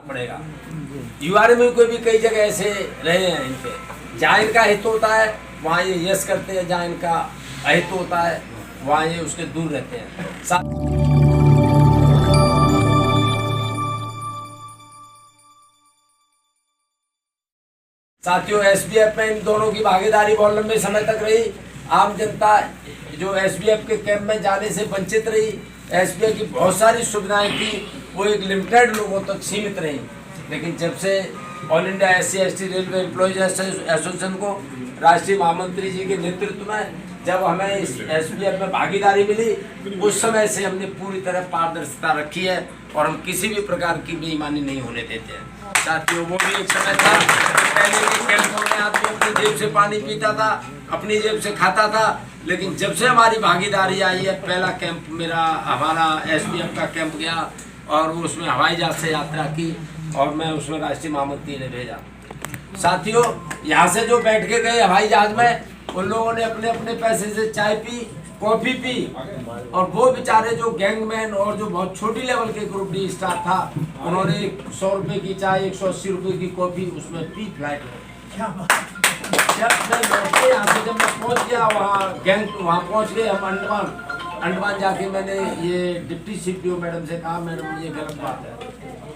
पड़ेगा। यूआरएम में कोई भी कई जगह ऐसे रहे हैं इनके, जहाँ इनका हित होता है वहाँ ये यस करते हैं, जहाँ इनका अहित होता है वहाँ ये उसके दूर रहते हैं। साथियों, एसबीएफ में इन दोनों की भागीदारी बहुत लंबे समय तक रही। आम जनता जो एसबीएफ के कैंप में जाने से वंचित रही। एसबीएफ की बहुत सारी सुविधाएं थी, वो एक लिमिटेड लोगों तक सीमित रही। लेकिन जब से all India SC/ST railway employees association को राष्ट्रीय महामंत्री जी के नेतृत्व में जब हमें इस एसबीएफ में भागीदारी मिली, उस समय से हमने पूरी तरह पारदर्शिता रखी है और हम किसी भी प्रकार की बेईमानी नहीं होने देते हैं। साथियों, वो भी एक समय था पहले के कैंपों में आदमी अपनी जेब से पानी पीता था, अपनी जेब से खाता था। लेकिन जब से हमारी भागीदारी आई है, पहला कैंप हमारा एसबीएफ का कैंप गया और वो उसमें हवाई जहाज से यात्रा की और मैं उसमें राष्ट्रीय महामंत्री ने भेजा। साथियों, यहाँ से जो बैठ के गए हवाई जहाज में, उन लोगों ने अपने अपने पैसे से चाय पी, कॉफी पी, और वो बेचारे जो गैंगमैन और जो बहुत छोटी लेवल के ग्रुप डी स्टार था, उन्होंने 100 रुपए की चाय, 180 रुपए की कॉफी उसमें पी फ्लाइट में। जब मैं पहुंच गया वहाँ पहुंच गए हम अंडमान जाके मैंने ये डिप्टी CPO मैडम से कहा, मैडम ये गलत बात है।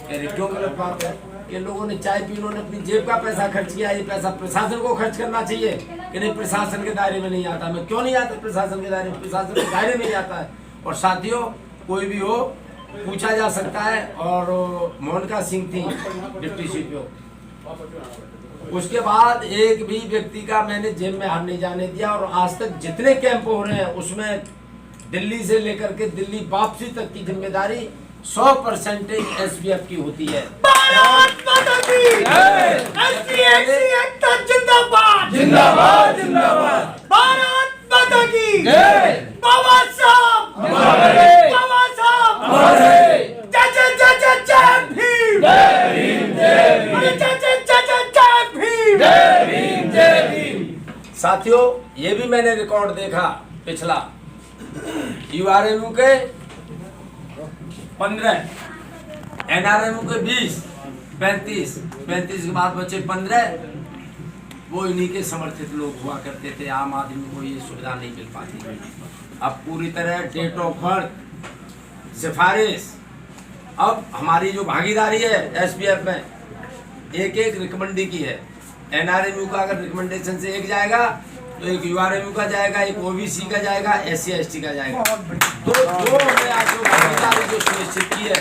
कह रही क्यों गलत बात है? कि लोगों ने चाय पी, उन्होंने अपनी जेब का पैसा खर्च किया, ये पैसा प्रशासन को खर्च करना चाहिए कि नहीं, प्रशासन के दायरे में नहीं आता। मैं क्यों नहीं आता प्रशासन के दायरे में? प्रशासन के दायरे में नहीं आता है। और साथियों, कोई भी हो पूछा जा सकता है। और मोनिका सिंह थी डिप्टी CPO। उसके बाद एक भी व्यक्ति का मैंने जेब में हाथ नहीं जाने दिया। और आज तक जितने कैंप हो रहे हैं उसमें दिल्ली से लेकर के दिल्ली वापसी तक की जिम्मेदारी 100% एसबीएफ की होती है। भारत माता की जय! जिंदाबाद जिंदाबाद जिंदाबाद! भारत माता की जय! बाबा साहब बाबा साहब जय जय जय जय जय भीम! जय भीम जय भीम! जय जय जय जय जय भीम! जय भीम जय भीम! साथियों, ये भी मैंने रिकॉर्ड देखा पिछला, यूआरएमयू के 15, एनआरएमयू के 20, 35 के बाद बचे 15। वो इन्हीं के समर्थित लोग हुआ करते थे। आम आदमी को ये सुविधा नहीं मिल पाती। अब पूरी तरह डेट ऑफ बर्थ, सिफारिश, अब हमारी जो भागीदारी है एसबीएफ में एक रिकमेंडी की है। एनआरएमयू का अगर रिकमेंडेशन से एक जाएगा तो एक यूआरएमयू का जाएगा, एक ओबीसी का जाएगा, SC/ST का जाएगा। तो जो हमने आज जो भागीदारी जो सुनिश्चित की है,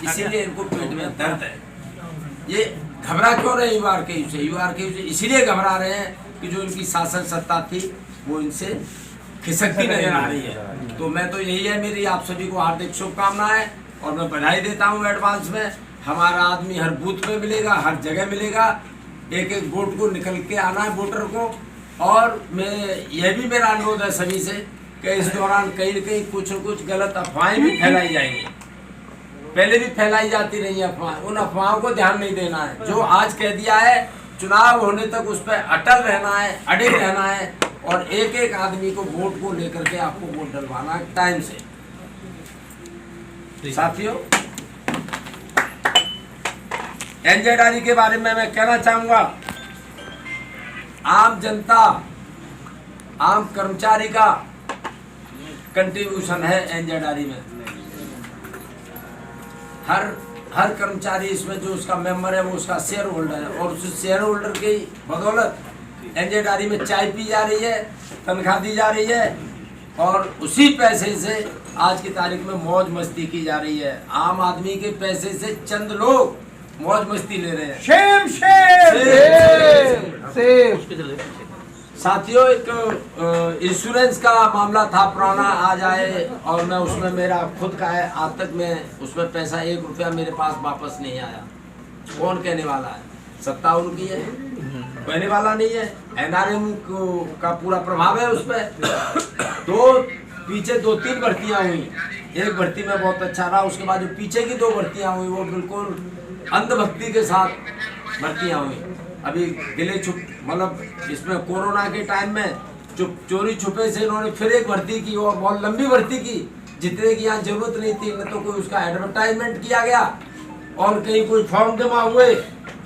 इसीलिए इनको पेट में दर्द है। ये घबरा क्यों रहे यूआरकेयू से? इसीलिए घबरा रहे हैं कि जो इनकी शासन सत्ता थी वो इनसे खिसकती नजर आ रही है। तो मैं तो यही है, मेरी आप सभी को हार्दिक शुभकामनाएं और मैं बधाई देता हूँ एडवांस में। हमारा आदमी हर बूथ में मिलेगा, हर जगह मिलेगा। एक वोट को निकल के आना है वोटर को। और मैं यह भी मेरा अनुरोध है सभी से कि इस दौरान कहीं न कहीं कुछ गलत अफवाहें भी फैलाई जाएंगी। पहले भी फैलाई जाती रही है अफवाह, उन अफवाहों को ध्यान नहीं देना है। जो आज कह दिया है, चुनाव होने तक उस पर अटल रहना है, अडिग रहना है और एक आदमी को वोट को लेकर के आपको वोट डलवाना है टाइम से। साथियों, एनजेडआरई के बारे में मैं कहना चाहूंगा, आम जनता, आम कर्मचारी का कंट्रीब्यूशन है एनजेडआरई में। हर कर्मचारी इसमें जो उसका मेंबर है वो उसका शेयर होल्डर है और उस शेयर होल्डर की बदौलत एनजेडआरई में चाय पी जा रही है, तनख्वाह दी जा रही है और उसी पैसे से आज की तारीख में मौज मस्ती की जा रही है। आम आदमी के पैसे से चंद लोग मौज मस्ती ले रहे हैं। शेम साथियों, एक इंश्योरेंस का मामला था पुराना, आज आए और मैं उसमें मेरा खुद का है, आज तक मैं उसमें पैसा 1 रुपया मेरे पास वापस नहीं आया। कौन कहने वाला है? सत्ता उनकी है, कहने वाला नहीं है। एनआरएम का पूरा प्रभाव है उस पर। पीछे 2-3 भर्तियां हुई, एक भर्ती में बहुत अच्छा रहा, उसके बाद जो पीछे की 2 भर्तियां हुई वो बिल्कुल अंधभक्ति के साथ भर्तियां हुई। अभी गिले छुप, मतलब इसमें कोरोना के टाइम में चोरी छुपे से इन्होंने फिर एक भर्ती की और बहुत लंबी भर्ती की, जितने की यहाँ जरूरत नहीं थी। न तो कोई उसका एडवर्टाइजमेंट किया गया और कहीं कोई फॉर्म जमा हुए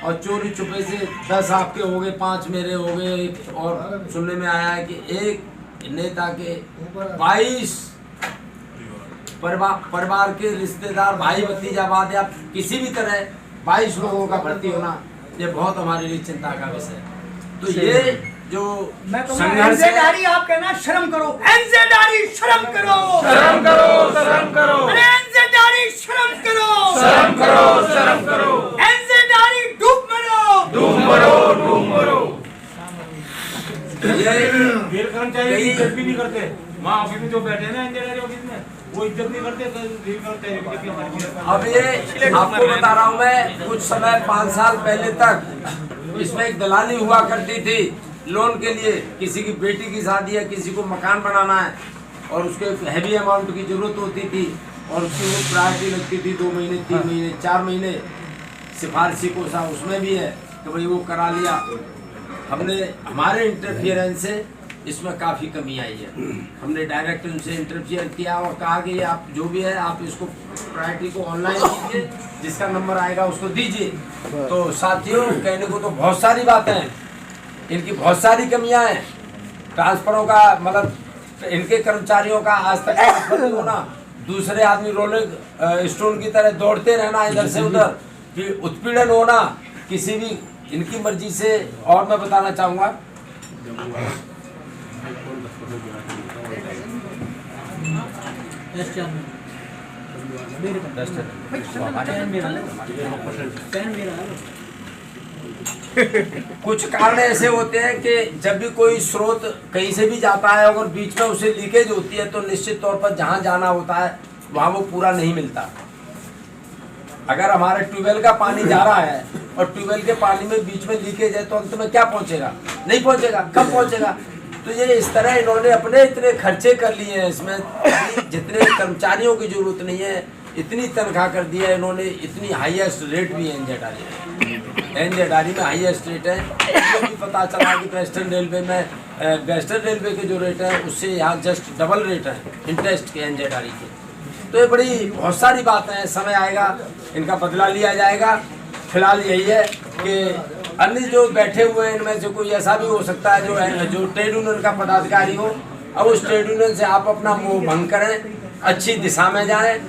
और चोरी छुपे से 10 आपके हो गए, 5 मेरे हो गए। और सुनने में आया है कि एक नेता के 22 परिवार के रिश्तेदार, भाई भतीजावाद या किसी भी तरह 22 लोगों का भर्ती होना, ये बहुत हमारे लिए चिंता का विषय है। तो ये जो संघर्ष है, आप कहना शर्म करो, एनजेडआरई शर्म करो, शर्म करो, शर्म करो, एनजेडआरई शर्म करो, शर्म करो, शर्म करो, एनजेडआरई डूब मरो, डूब मरो, डूब मरो। ये कर्मचारी की इज्जत भी नहीं करते। वहाँ ऑफिस में जो बैठे हैं ना इंजीनियर ऑफिस में, वो इज्जत नहीं करते। अब ये आपको बता रहा हूँ मैं, कुछ समय 5 साल पहले तक इसमें एक दलाली हुआ करती थी लोन के लिए। किसी की बेटी की शादी है, किसी को मकान बनाना है और उसके हैवी अमाउंट की जरूरत होती थी और उसकी वो प्रायोरिटी लगती थी 2 महीने, 3 महीने, 4 महीने सिफारिशी कोसा उसमें भी है कि भाई वो करा लिया। हमने हमारे इंटरफियरेंस से इसमें काफ़ी कमी आई है। हमने डायरेक्ट उनसे इंटरफियर किया और कहा कि आप जो भी है आप इसको प्रायोरिटी को ऑनलाइन कीजिए, जिसका नंबर आएगा उसको दीजिए। तो साथियों, कहने को तो बहुत सारी बातें हैं, इनकी बहुत सारी कमियां हैं। ट्रांसफरों का मतलब इनके कर्मचारियों का आज तक ट्रांसफर नहीं होना, दूसरे आदमी रोलिंग स्टोन की तरह दौड़ते रहना इधर से उधर, फिर उत्पीड़न होना किसी भी इनकी मर्जी से। और मैं बताना चाहूँगा कुछ कारण ऐसे होते हैं कि जब भी कोई स्रोत कहीं से भी जाता है, अगर बीच में उसे लीकेज होती है तो निश्चित तौर पर जहां जाना होता है वहां वो पूरा नहीं मिलता। अगर हमारे ट्यूबवेल का पानी जा रहा है और ट्यूबवेल के पानी में बीच में लीकेज है तो अंत में क्या पहुंचेगा? नहीं पहुंचेगा। कब पहुंचेगा? तो ये इस तरह इन्होंने अपने इतने खर्चे कर लिए हैं इसमें, जितने कर्मचारियों की जरूरत नहीं है इतनी तनख्वाह कर दी है इन्होंने, इतनी हाईएस्ट रेट भी है एनजेडआरई में हाईएस्ट रेट है। तो भी पता चला कि वेस्टर्न रेलवे में वेस्टर्न रेलवे के जो रेट है उससे यहाँ जस्ट डबल रेट है इंटरेस्ट के एनजेडआरई के। तो ये बड़ी बहुत सारी बातें हैं, समय आएगा इनका बदला लिया जाएगा। फिलहाल यही है कि अन्य जो बैठे हुए हैं इनमें से कोई ऐसा भी हो सकता है जो ट्रेड यूनियन का पदाधिकारी हो, अब उस ट्रेड यूनियन से आप अपना मोह भंग करें, अच्छी दिशा में जाएं।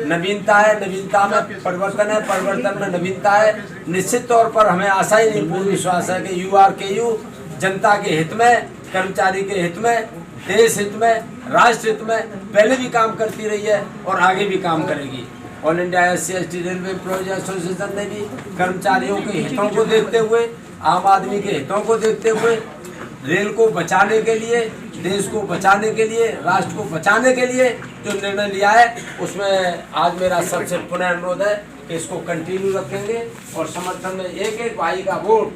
नवीनता है, नवीनता में परिवर्तन है, परिवर्तन में नवीनता है। निश्चित तौर पर हमें आशा ही नहीं, पूर्ण विश्वास है कि URKU जनता के हित में, कर्मचारी के हित में, देश हित में, राष्ट्र हित में पहले भी काम करती रही है और आगे भी काम करेगी। All India SC/ST railway employees association ने भी कर्मचारियों के हितों को देखते हुए, आम आदमी के हितों को देखते हुए, रेल को बचाने के लिए, देश को बचाने के लिए, राष्ट्र को बचाने के लिए जो निर्णय लिया है उसमें आज मेरा सबसे पुनः अनुरोध है कि इसको कंटिन्यू रखेंगे और समर्थन में एक एक भाई का वोट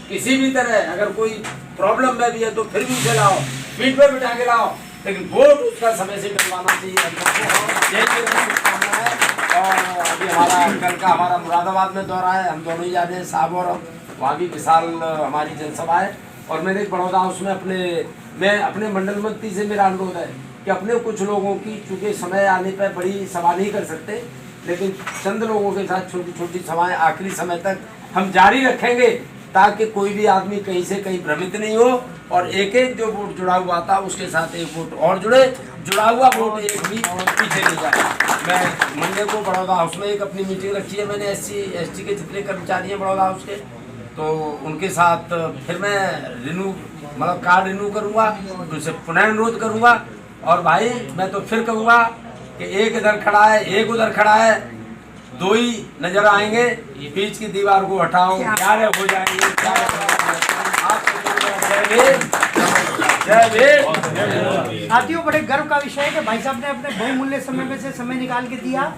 किसी भी तरह, अगर कोई प्रॉब्लम में भी है तो फिर भी उसे लाओ, पीठ पे बिठा के लाओ, लेकिन वोट उसका समय से डलवाना चाहिए। यही मेरी शुभकामना है। और अभी कल का हमारा मुरादाबाद में दौरा है, हम दोनों ही जा रहे हैं साहब, और वहाँ भी विशाल हमारी जनसभा है। और मैंने बड़ौदा हाउस में मैं अपने मंडल मंत्री से मेरा अनुरोध है कि अपने कुछ लोगों की, चूँकि समय आने पर बड़ी सभा नहीं कर सकते, लेकिन चंद लोगों के साथ छोटी छोटी सभाएं आखिरी समय तक हम जारी रखेंगे ताकि कोई भी आदमी कहीं से कहीं भ्रमित नहीं हो और एक एक जो वोट जुड़ा हुआ था उसके साथ एक वोट और जुड़े, जुड़ा हुआ वोट एक भी पीछे नहीं जाए। मैं मंडे को बड़ौदा हाउस में एक अपनी मीटिंग रखी है, मैंने SC/ST के जितने कर्मचारी हैं बड़ौदा हाउस के, तो उनके साथ फिर मैं मतलब कार्ड रिन्यू करूँगा, उनसे पुनः अनुरोध करूँगा। और भाई मैं तो फिर कहूँगा कि एक इधर खड़ा है, एक उधर खड़ा है, दो ही नजर आएंगे, बीच की दीवार को हटाओ, प्यारे हो जाएंगे। साथियों, बड़े गर्व का विषय है कि भाई साहब ने अपने बहुमूल्य समय में से समय निकाल के दिया।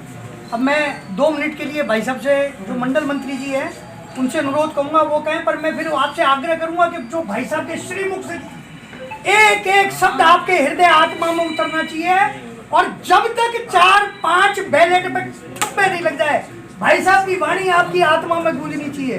अब मैं 2 मिनट के लिए भाई साहब से, जो मंडल मंत्री जी हैं, उनसे अनुरोध करूंगा वो कहें, पर मैं फिर आपसे आग्रह करूंगा कि जो भाई साहब के श्रीमुख से एक एक शब्द आपके हृदय आत्मा में उतरना चाहिए, और जब तक 4-5 बैलेट पे ठप्पे नहीं लग जाए, भाई साहब की वाणी आपकी आत्मा में गूंजनी चाहिए।